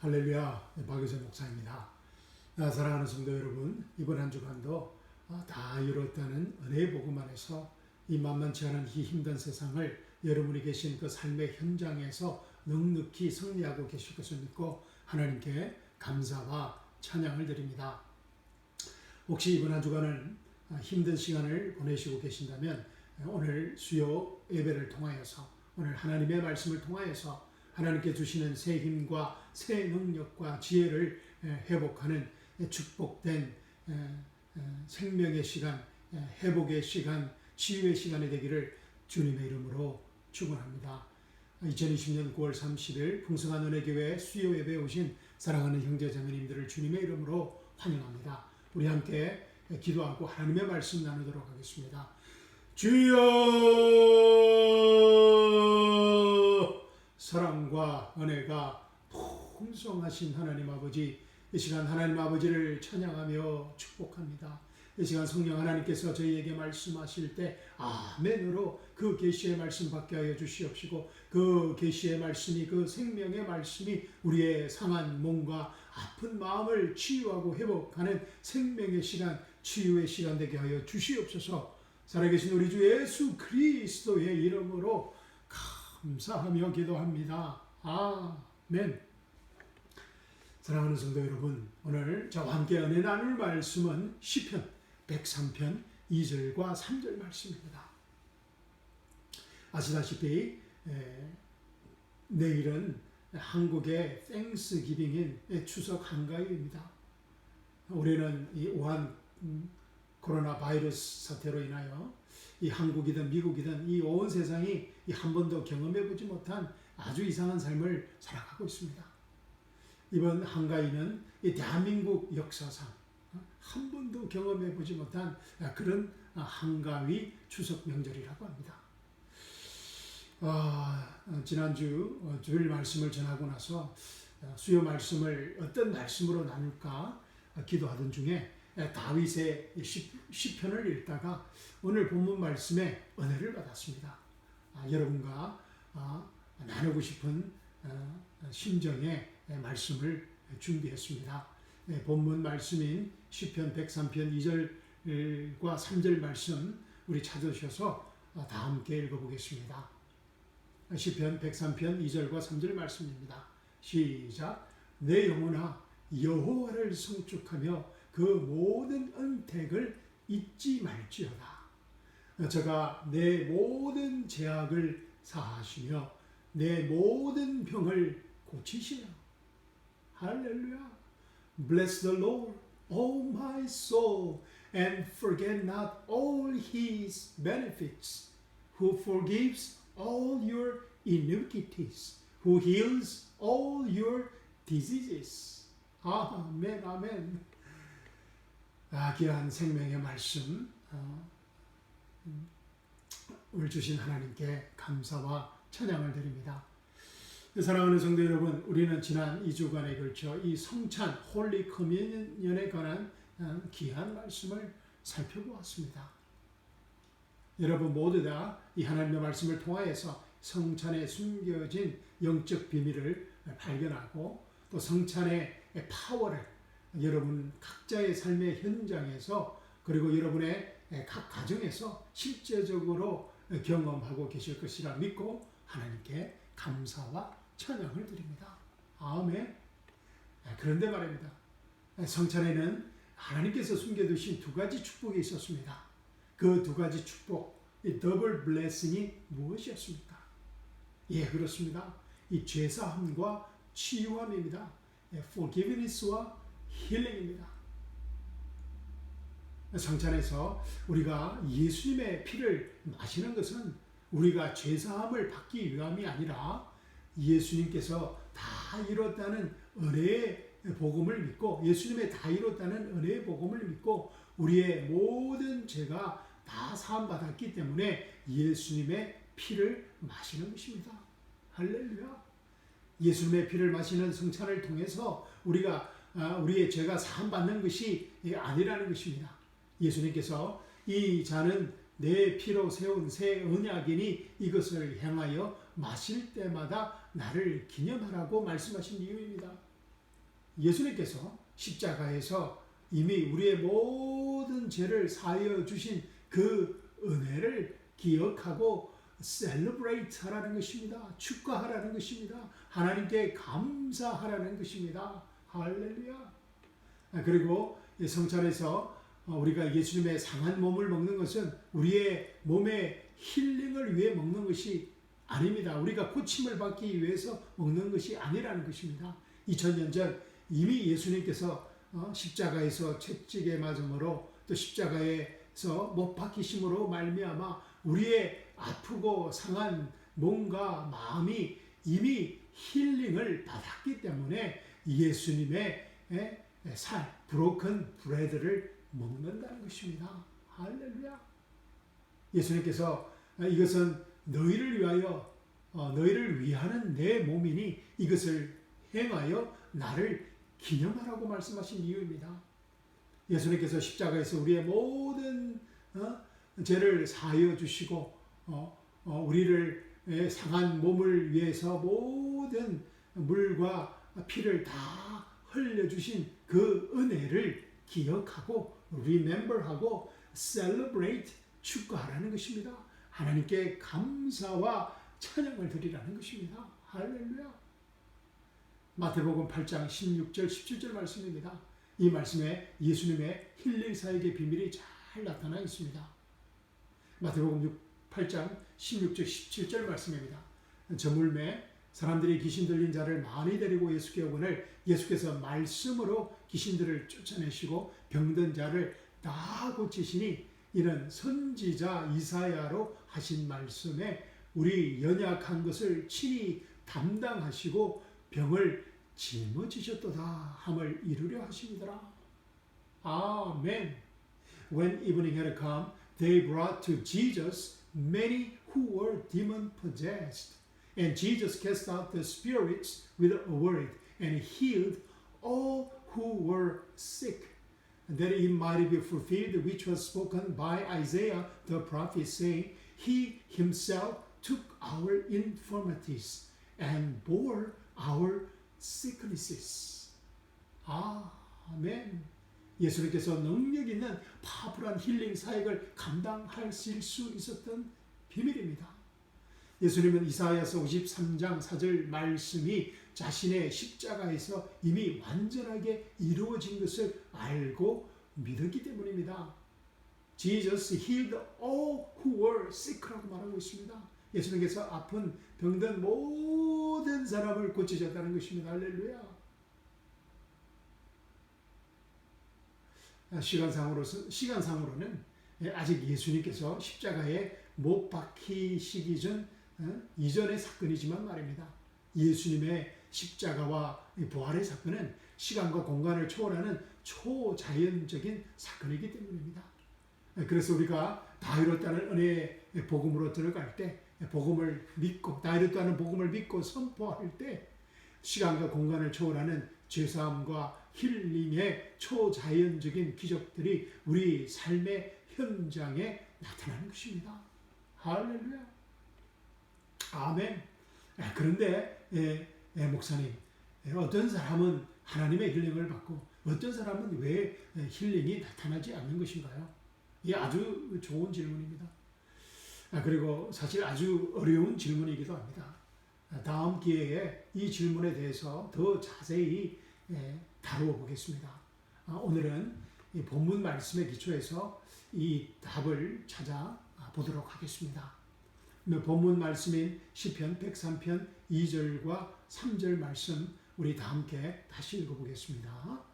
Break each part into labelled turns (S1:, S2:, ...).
S1: 할렐루야, 박유선 목사입니다. 사랑하는 성도 여러분, 이번 한 주간도 다 이뤘다는 은혜의 복음 안에서 이 만만치 않은 이 힘든 세상을 여러분이 계신 그 삶의 현장에서 넉넉히 승리하고 계실 것을 믿고 하나님께 감사와 찬양을 드립니다. 혹시 이번 한 주간은 힘든 시간을 보내시고 계신다면 오늘 수요 예배를 통하여서 오늘 하나님의 말씀을 통하여서 하나님께 주시는 새 힘과 새 능력과 지혜를 회복하는 축복된 생명의 시간, 회복의 시간, 치유의 시간이 되기를 주님의 이름으로 축원합니다. 2020년 9월 30일 풍성한 은혜교회 수요 예배에 오신 사랑하는 형제자매님들을 주님의 이름으로 환영합니다. 우리 함께 기도하고 하나님의 말씀 나누도록 하겠습니다. 주여, 사랑과 은혜가 풍성하신 하나님 아버지, 이 시간 하나님 아버지를 찬양하며 축복합니다. 이 시간 성령 하나님께서 저희에게 말씀하실 때 아멘으로 그 계시의 말씀 받게 하여 주시옵시고, 그 계시의 말씀이, 그 생명의 말씀이 우리의 상한 몸과 아픈 마음을 치유하고 회복하는 생명의 시간, 치유의 시간 되게 하여 주시옵소서. 살아계신 우리 주 예수 그리스도의 이름으로 감사하며 기도합니다. 아멘. 사랑하는 성도 여러분, 오늘 저와 함께 은혜 나눌 말씀은 시편 103편 2절과 3절 말씀입니다. 아시다시피 내일은 한국의 땡스기빙인 추석 한가위입니다. 올해는 이 우한 코로나 바이러스 사태로 인하여 이 한국이든 미국이든 이 온 세상이 한 번도 경험해보지 못한 아주 이상한 삶을 살아가고 있습니다. 이번 한가위는 이 대한민국 역사상 한 번도 경험해보지 못한 그런 한가위 추석 명절이라고 합니다. 지난주 주일 말씀을 전하고 나서 수요 말씀을 어떤 말씀으로 나눌까 기도하던 중에 다윗의 시편을 읽다가 오늘 본문 말씀에 은혜를 받았습니다. 여러분과 나누고 싶은 심정의 말씀을 준비했습니다. 본문 말씀인 시편 103편 2절과 3절 말씀 우리 찾으셔서 다 함께 읽어보겠습니다. 시편 103편 2절과 3절 말씀입니다. 시작. 내 영혼아 여호와를 송축하며 그 모든 은택을 잊지 말지어다. 저가 내 모든 죄악을 사하시며 내 모든 병을 고치시며. 할렐루야. Bless the Lord, O my soul, and forget not all his benefits, who forgives all your iniquities, who heals all your diseases. 아멘, 아멘. 귀한 생명의 말씀 을 주신 하나님께 감사와 찬양을 드립니다. 사랑하는 성도 여러분, 우리는 지난 2주간에 걸쳐 이 성찬 홀리 커뮤니언에 관한 귀한 말씀을 살펴보았습니다. 여러분 모두 다 이 하나님의 말씀을 통하여서 성찬에 숨겨진 영적 비밀을 발견하고 또 성찬의 파워를 여러분 각자의 삶의 현장에서 그리고 여러분의 각 가정에서 실제적으로 경험하고 계실 것이라 믿고 하나님께 감사와 찬양을 드립니다. 아멘. 그런데 말입니다. 성찬에는 하나님께서 숨겨두신 두 가지 축복이 있었습니다. 그 두 가지 축복, 이 더블 블레싱이 무엇이었습니까? 예, 그렇습니다. 이 죄사함과 치유함입니다. forgiveness와 힐링입니다. 성찬에서 우리가 예수님의 피를 마시는 것은 우리가 죄사함을 받기 위함이 아니라 예수님께서 다 이뤘다는 은혜의 복음을 믿고 예수님의 다 이뤘다는 은혜의 복음을 믿고 우리의 모든 죄가 다 사함받았기 때문에 예수님의 피를 마시는 것입니다. 할렐루야. 예수님의 피를 마시는 성찬을 통해서 우리의 죄가 사함받는 것이 아니라는 것입니다. 예수님께서 이 잔은 내 피로 세운 새 언약이니 이것을 행하여 마실 때마다 나를 기념하라고 말씀하신 이유입니다. 예수님께서 십자가에서 이미 우리의 모든 죄를 사하여 주신 그 은혜를 기억하고 celebrate 하라는 것입니다. 축하하라는 것입니다. 하나님께 감사하라는 것입니다. 할렐루야. 그리고 성찬에서 우리가 예수님의 상한 몸을 먹는 것은 우리의 몸의 힐링을 위해 먹는 것이 아닙니다. 우리가 고침을 받기 위해서 먹는 것이 아니라는 것입니다. 2000년 전 이미 예수님께서 십자가에서 채찍에 맞음으로 또 십자가에서 못 박히심으로 말미암아 우리의 아프고 상한 몸과 마음이 이미 힐링을 받았기 때문에 예수님의 살, 브로큰 브레드를 먹는다는 것입니다. 할렐루야. 예수님께서 이것은 너희를 위하여 너희를 위하는 내 몸이니 이것을 행하여 나를 기념하라고 말씀하신 이유입니다. 예수님께서 십자가에서 우리의 모든 죄를 사하여 주시고 우리를 상한 몸을 위해서 모든 물과 피를 다 흘려주신 그 은혜를 기억하고 remember하고 celebrate 축하하라는 것입니다. 하나님께 감사와 찬양을 드리라는 것입니다. 할렐루야. 마태복음 8장 16절 17절 말씀입니다. 이 말씀에 예수님의 힐링 사역의 비밀이 잘 나타나 있습니다. 마태복음 8장 16절 17절 말씀입니다. 저물매 사람들이 귀신 들린 자를 많이 데리고 예수께 오거늘 예수께서 말씀으로 귀신들을 쫓아내시고 병든 자를 다 고치시니 이는 선지자 이사야로 하신 말씀에 우리 연약한 것을 친히 담당하시고 병을 짊어지셨도다 함을 이루려 하시니더라. 아멘. When evening had come, they brought to Jesus many who were demon possessed. And Jesus cast out the spirits with a word and healed all who were sick, that it might be fulfilled which was spoken by Isaiah the prophet, saying, He himself took our infirmities and bore our sicknesses. 아멘. 예수님께서 능력 있는 파워풀한 힐링 사역을 감당하실 수 있었던 비밀입니다. 예수님은 이사야서 53장 4절 말씀이 자신의 십자가에서 이미 완전하게 이루어진 것을 알고 믿었기 때문입니다. Jesus healed all who were sick라고 말하고 있습니다. 예수님께서 아픈 병든 모든 사람을 고치셨다는 것입니다. 할렐루야. 시간상으로는 아직 예수님께서 십자가에 못 박히시기 전 이전의 사건이지만 말입니다. 예수님의 십자가와 부활의 사건은 시간과 공간을 초월하는 초자연적인 사건이기 때문입니다. 그래서 우리가 다 이뤘다는 은혜의 복음으로 들어갈 때 복음을 믿고 다 이뤘다는 복음을 믿고 선포할 때 시간과 공간을 초월하는 죄사함과 힐링의 초자연적인 기적들이 우리 삶의 현장에 나타나는 것입니다. 할렐루야. 아멘. 그런데 목사님, 어떤 사람은 하나님의 힐링을 받고 어떤 사람은 왜 힐링이 나타나지 않는 것인가요? 이게 아주 좋은 질문입니다. 그리고 사실 아주 어려운 질문이기도 합니다. 다음 기회에 이 질문에 대해서 더 자세히 다루어 보겠습니다. 오늘은 이 본문 말씀에 기초해서 이 답을 찾아보도록 하겠습니다. 본문 말씀인 시편 103편 2절과 3절 말씀 우리 다 함께 다시 읽어보겠습니다.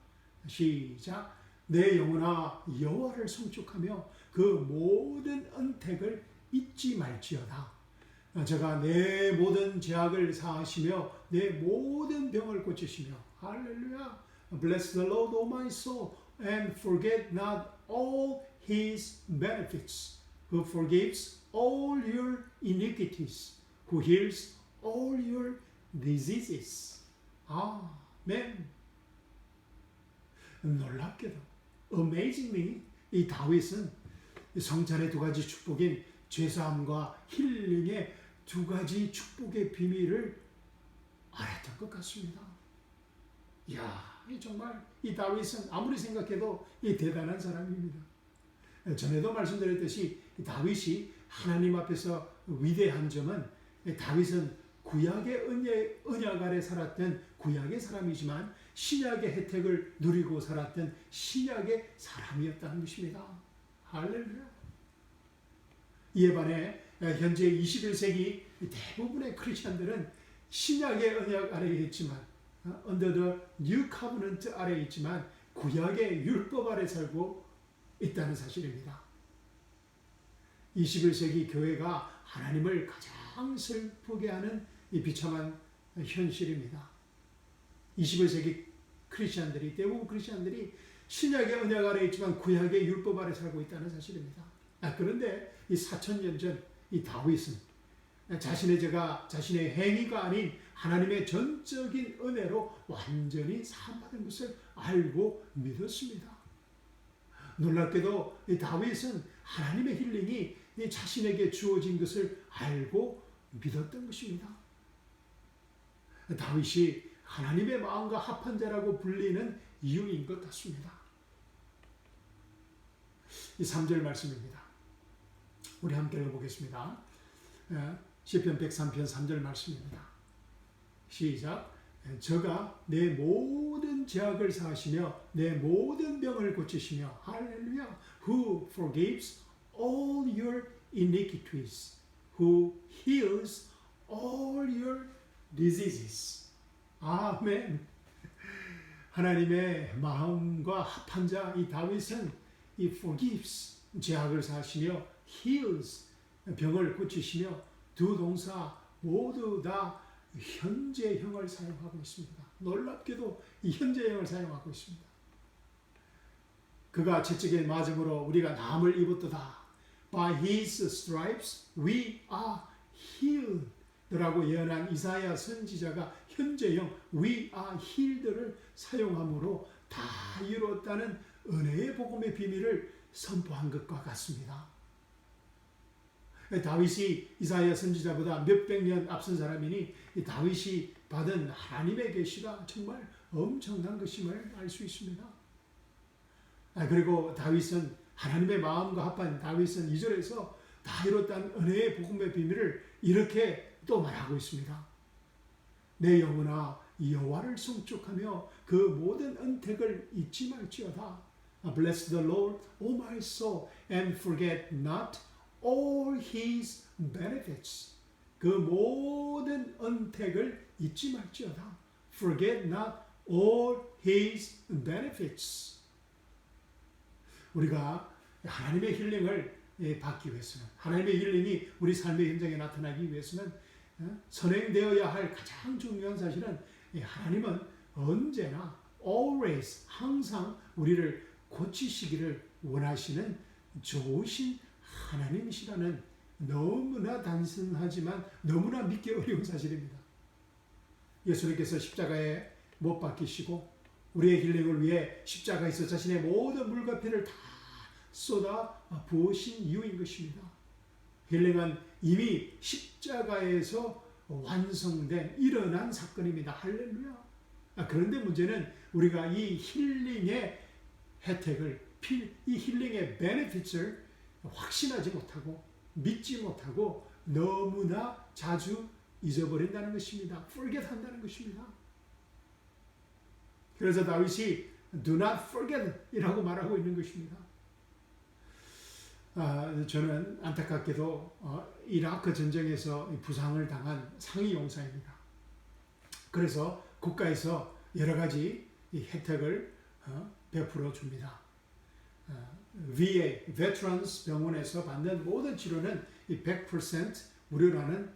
S1: 시작. 내 영혼아 여호와를 송축하며 그 모든恩택을 잊지 말지어다. 제가 내 모든 죄악을 사하시며 내 모든 병을 고치시며 할렐루야. Bless the Lord, O my soul, and forget not all his benefits, who forgives all your iniquities, who heals all your diseases. 아멘. 놀랍게도 amazingly 이 다윗은 성찬의 두 가지 축복인 죄사함과 힐링의 두 가지 축복의 비밀을 알았던 것 같습니다. 이야, 정말 이 다윗은 아무리 생각해도 이 대단한 사람입니다. 전에도 말씀드렸듯이 다윗이 하나님 앞에서 위대한 점은 다윗은 구약의 언약 아래 살았던 구약의 사람이지만 신약의 혜택을 누리고 살았던 신약의 사람이었다는 것입니다. 할렐루야. 이에 반해 현재 21세기 대부분의 크리스천들은 신약의 언약 아래에 있지만 under the new covenant 아래에 있지만 구약의 율법 아래 살고 있다는 사실입니다. 21세기 교회가 하나님을 가장 슬프게 하는 이 비참한 현실입니다. 21세기 크리스천들이 대부분 크리스천들이 신약의 언약 아래에 있지만 구약의 율법 아래 살고 있다는 사실입니다. 그런데 이 4,000년 전 이 다윗은 자신의 행위가 아닌 하나님의 전적인 은혜로 완전히 사함받은 것을 알고 믿었습니다. 놀랍게도 이 다윗은 하나님의 힐링이 자신에게 주어진 것을 알고 믿었던 것입니다. 다윗이 하나님의 마음과 합한 자라고 불리는 이유인 것 같습니다. 이 3절 말씀입니다. 우리 함께 읽어보겠습니다. 시편 103편 3절 말씀입니다. 시작. 저가 내 모든 죄악을 사하시며 내 모든 병을 고치시며 할렐루야. Who forgives all your iniquities. Who heals all your diseases. 아멘. 하나님의 마음과 합한 자 이 다윗은 이 forgives 죄악을 사하시며 heals 병을 고치시며 두 동사 모두 다 현재형을 사용하고 있습니다. 놀랍게도 이 현재형을 사용하고 있습니다. 그가 채찍에 맞음으로 우리가 남을 입었도다. By his stripes we are healed. 라고 예언한 이사야 선지자가 현재형 we are healed를 사용함으로 다 이루었다는 은혜의 복음의 비밀을 선포한 것과 같습니다. 다윗이 이사야 선지자보다 몇백 년 앞선 사람이니 다윗이 받은 하나님의 계시가 정말 엄청난 것임을 알 수 있습니다. 그리고 다윗은 하나님의 마음과 합한 다윗은 2절에서 다 이뤘다는 은혜의 복음의 비밀을 이렇게 또 말하고 있습니다. 내 영혼아 여호와를 송축하며 그 모든 은택을 잊지 말지어다. Bless the Lord, O my soul, and forget not all his benefits. 그 모든 은택을 잊지 말지어다. Forget not all his benefits. 우리가 하나님의 힐링을 받기 위해서는, 하나님의 힐링이 우리 삶의 현장에 나타나기 위해서는 선행되어야 할 가장 중요한 사실은 하나님은 언제나 always 항상 우리를 고치시기를 원하시는 좋으신 하나님이시라는 너무나 단순하지만 너무나 믿기 어려운 사실입니다. 예수님께서 십자가에 못 박히시고 우리의 힐링을 위해 십자가에서 자신의 모든 물과 피를 다 쏟아 부으신 이유인 것입니다. 힐링은 이미 십자가에서 완성된 일어난 사건입니다. 할렐루야. 그런데 문제는 우리가 이 힐링의 혜택을, 이 힐링의 베네핏을 확신하지 못하고 믿지 못하고 너무나 자주 잊어버린다는 것입니다. forget 한다는 것입니다. 그래서 다윗이 do not forget 이라고 말하고 있는 것입니다. 저는 안타깝게도 이라크 전쟁에서 부상을 당한 상위 용사입니다. 그래서 국가에서 여러 가지 혜택을 베풀어 줍니다. VA, Veterans 병원에서 받는 모든 치료는 100% 무료라는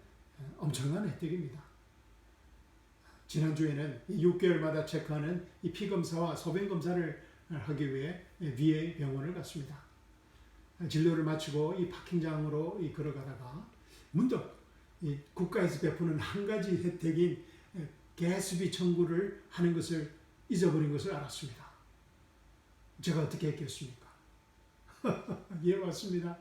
S1: 엄청난 혜택입니다. 지난주에는 6개월마다 체크하는 이 피검사와 소변검사를 하기 위해 VA 병원을 갔습니다. 진료를 마치고 이 파킹장으로 걸어가다가 문득 이 국가에서 베푸는 한 가지 혜택인 가스비 청구를 하는 것을 잊어버린 것을 알았습니다. 제가 어떻게 했겠습니까? 예, 맞습니다.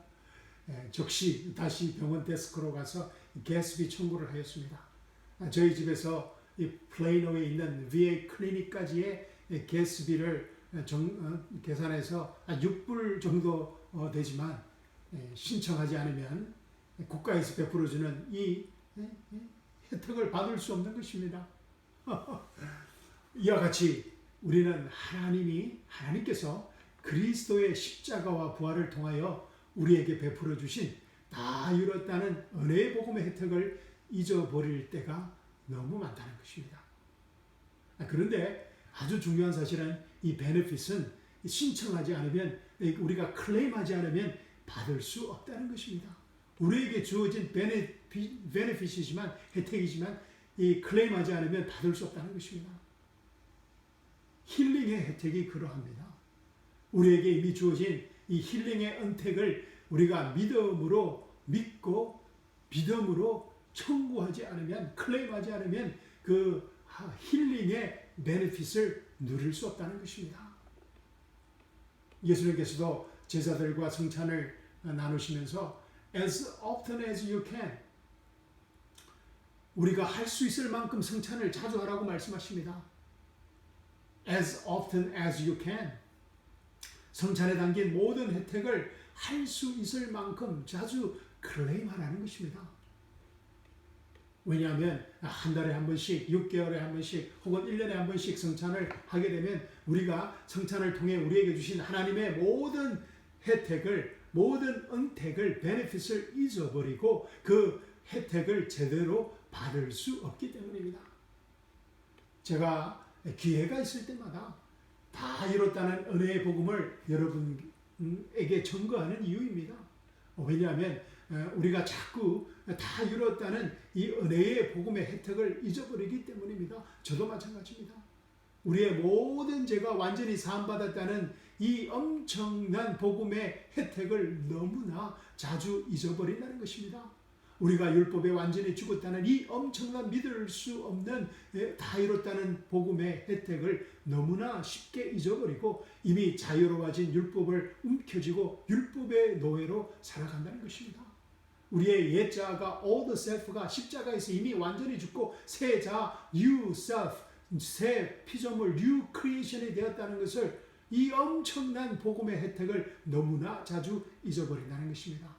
S1: 즉시 다시 병원 데스크로 가서 가스비 청구를 하였습니다. 저희 집에서 이 플레이노에 있는 VA 클리닉까지의 가스비를 계산해서 6불 정도 되지만 신청하지 않으면 국가에서 베풀어주는 이 혜택을 받을 수 없는 것입니다. 이와 같이 우리는 하나님께서 그리스도의 십자가와 부활을 통하여 우리에게 베풀어 주신 다 이뤘다는 은혜의 복음의 혜택을 잊어버릴 때가 너무 많다는 것입니다. 그런데 아주 중요한 사실은 이 베네핏은 신청하지 않으면, 우리가 클레임하지 않으면 받을 수 없다는 것입니다. 우리에게 주어진 베네핏이지만, 혜택이지만 이 클레임하지 않으면 받을 수 없다는 것입니다. 힐링의 혜택이 그러합니다. 우리에게 이미 주어진 이 힐링의 은택을 우리가 믿음으로 믿고 믿음으로 청구하지 않으면, 클레임하지 않으면 그 힐링의 베네핏을 누릴 수 없다는 것입니다. 예수님께서도 제자들과 성찬을 나누시면서 as often as you can, 우리가 할 수 있을 만큼 성찬을 자주 하라고 말씀하십니다. as often as you can, 성찬에 담긴 모든 혜택을 할 수 있을 만큼 자주 클레임하라는 것입니다. 왜냐하면 한 달에 한 번씩, 6개월에 한 번씩, 혹은 1년에 한 번씩 성찬을 하게 되면 우리가 성찬을 통해 우리에게 주신 하나님의 모든 혜택을, 모든 은택을, 베네핏을 잊어버리고 그 혜택을 제대로 받을 수 없기 때문입니다. 제가 기회가 있을 때마다 다 이뤘다는 은혜의 복음을 여러분에게 전거하는 이유입니다. 왜냐하면 우리가 자꾸 다 이뤘다는 이 은혜의 복음의 혜택을 잊어버리기 때문입니다. 저도 마찬가지입니다. 우리의 모든 죄가 완전히 사함받았다는 이 엄청난 복음의 혜택을 너무나 자주 잊어버린다는 것입니다. 우리가 율법에 완전히 죽었다는 이 엄청난 믿을 수 없는 다 이뤘다는 복음의 혜택을 너무나 쉽게 잊어버리고 이미 자유로워진 율법을 움켜쥐고 율법의 노예로 살아간다는 것입니다. 우리의 옛 자아가 old self가 십자가에서 이미 완전히 죽고 새 자 new self, 새 피조물 new creation이 되었다는 것을, 이 엄청난 복음의 혜택을 너무나 자주 잊어버린다는 것입니다.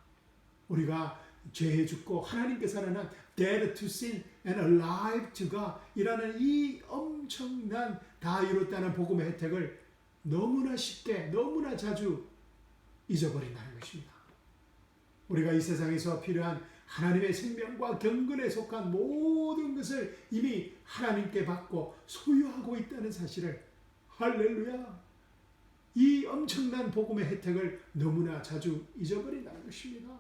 S1: 우리가 죄에 죽고 하나님께 살아난 dead to sin and alive to God 이라는 이 엄청난 다 이뤘다는 복음의 혜택을 너무나 쉽게, 너무나 자주 잊어버린다는 것입니다. 우리가 이 세상에서 필요한 하나님의 생명과 경건에 속한 모든 것을 이미 하나님께 받고 소유하고 있다는 사실을, 할렐루야, 이 엄청난 복음의 혜택을 너무나 자주 잊어버린다는 것입니다.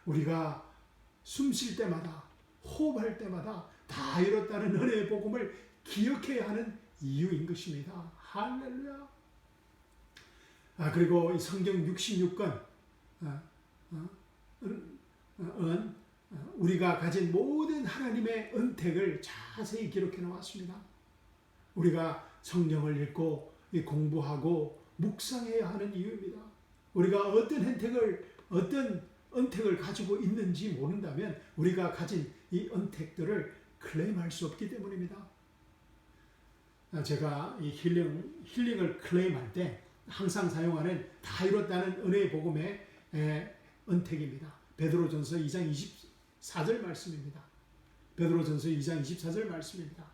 S1: 우리가 숨 쉴 때마다, 호흡할 때마다 다 이뤘다는 은혜의 복음을 기억해야 하는 이유인 것입니다. 할렐루야. 그리고 이 성경 66권 우리가 가진 모든 하나님의 은택을 자세히 기록해 놓았습니다. 우리가 성경을 읽고 공부하고 묵상해야 하는 이유입니다. 우리가 어떤 은택을 가지고 있는지 모른다면 우리가 가진 이 은택들을 클레임할 수 없기 때문입니다. 제가 이 힐링을 클레임할 때 항상 사용하는 다 이뤘다는 은혜의 복음의 은택입니다. 베드로전서 2장 24절 말씀입니다. 베드로전서 2장 24절 말씀입니다.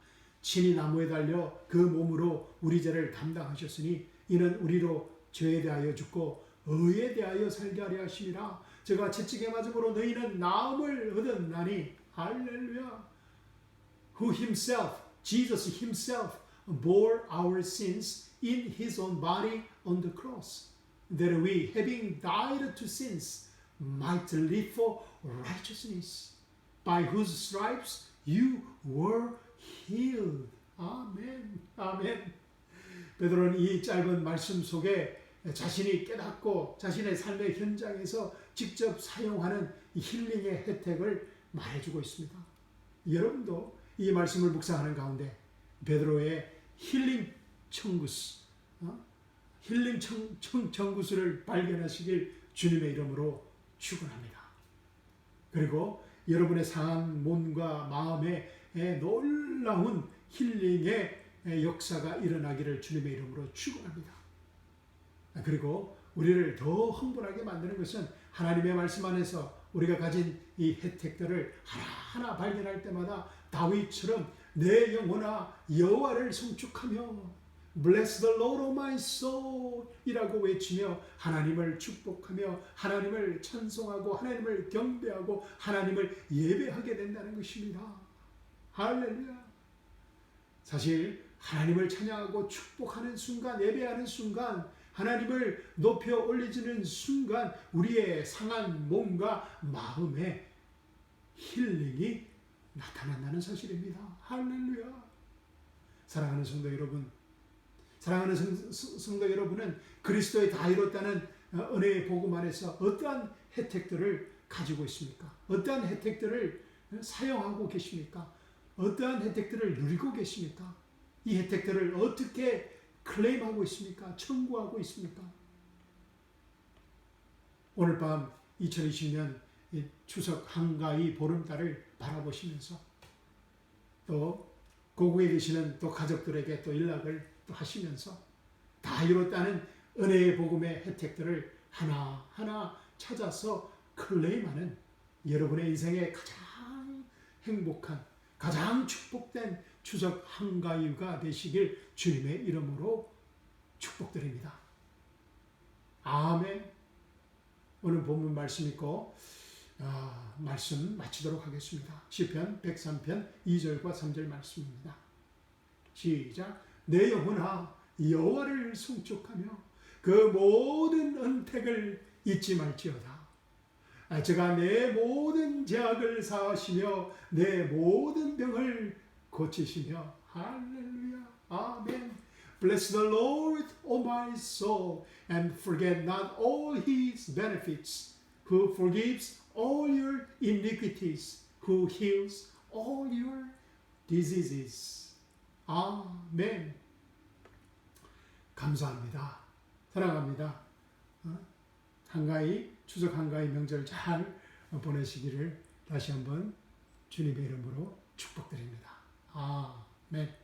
S1: 친히 나무에 달려 그 몸으로 우리 죄를 담당하셨으니 이는 우리로 죄에 대하여 죽고 의에 대하여 살게 하려 하심이라. 제가 채찍에 맞음으로 너희는 나음을 얻었나니, 할렐루야. Who himself, Jesus himself, bore our sins in his own body on the cross, that we, having died to sins, might live for righteousness, by whose stripes you were healed. 아멘, 아멘. 베드로는 이 짧은 말씀 속에 자신이 깨닫고 자신의 삶의 현장에서 직접 사용하는 힐링의 혜택을 말해주고 있습니다. 여러분도 이 말씀을 묵상하는 가운데 베드로의 힐링 청구스, 힐링 청구스를 발견하시길 주님의 이름으로 축원합니다. 그리고 여러분의 상한 몸과 마음에 놀라운 힐링의 역사가 일어나기를 주님의 이름으로 축원합니다. 그리고 우리를 더 흥분하게 만드는 것은 하나님의 말씀 안에서 우리가 가진 이 혜택들을 하나하나 발견할 때마다 다윗처럼 내 영혼아 여호와를 송축하며 Bless the Lord of my soul 이라고 외치며 하나님을 축복하며 하나님을 찬송하고 하나님을 경배하고 하나님을 예배하게 된다는 것입니다. 할렐루야. 사실 하나님을 찬양하고 축복하는 순간, 예배하는 순간, 하나님을 높여 올리지는 순간 우리의 상한 몸과 마음에 힐링이 나타난다는 사실입니다. 할렐루야. 사랑하는 성도 여러분, 사랑하는 성도 여러분은 그리스도의 다 이뤘다는 은혜의 복음 안에서 어떠한 혜택들을 가지고 있습니까? 어떠한 혜택들을 사용하고 계십니까? 어떠한 혜택들을 누리고 계십니까? 이 혜택들을 어떻게 클레임하고 있습니까? 청구하고 있습니까? 오늘 밤 2020년 추석 한가위 보름달을 바라보시면서 또 고국에 계시는 또 가족들에게 또 연락을 또 하시면서 다 이뤘다는 은혜의 복음의 혜택들을 하나하나 찾아서 클레임하는 여러분의 인생의 가장 행복한, 가장 축복된 추석 한가위가 되시길 주님의 이름으로 축복드립니다. 아멘. 오늘 본문 말씀 읽고 말씀 마치도록 하겠습니다. 시편 103편 2절과 3절 말씀입니다. 시작. 내 영혼아 여호와를 송축하며 그 모든 은택을 잊지 말지어다. 저가 내 모든 죄악을 사하시며 내 모든 병을 고치시며 할렐루야. 아멘. Bless the Lord, O my soul, and forget not all his benefits, who forgives all your iniquities, who heals all your diseases. 아멘. 감사합니다. 사랑합니다. 한가위, 추석 한가위 명절 잘 보내시기를 다시 한번 주님의 이름으로 축복드립니다. 아멘.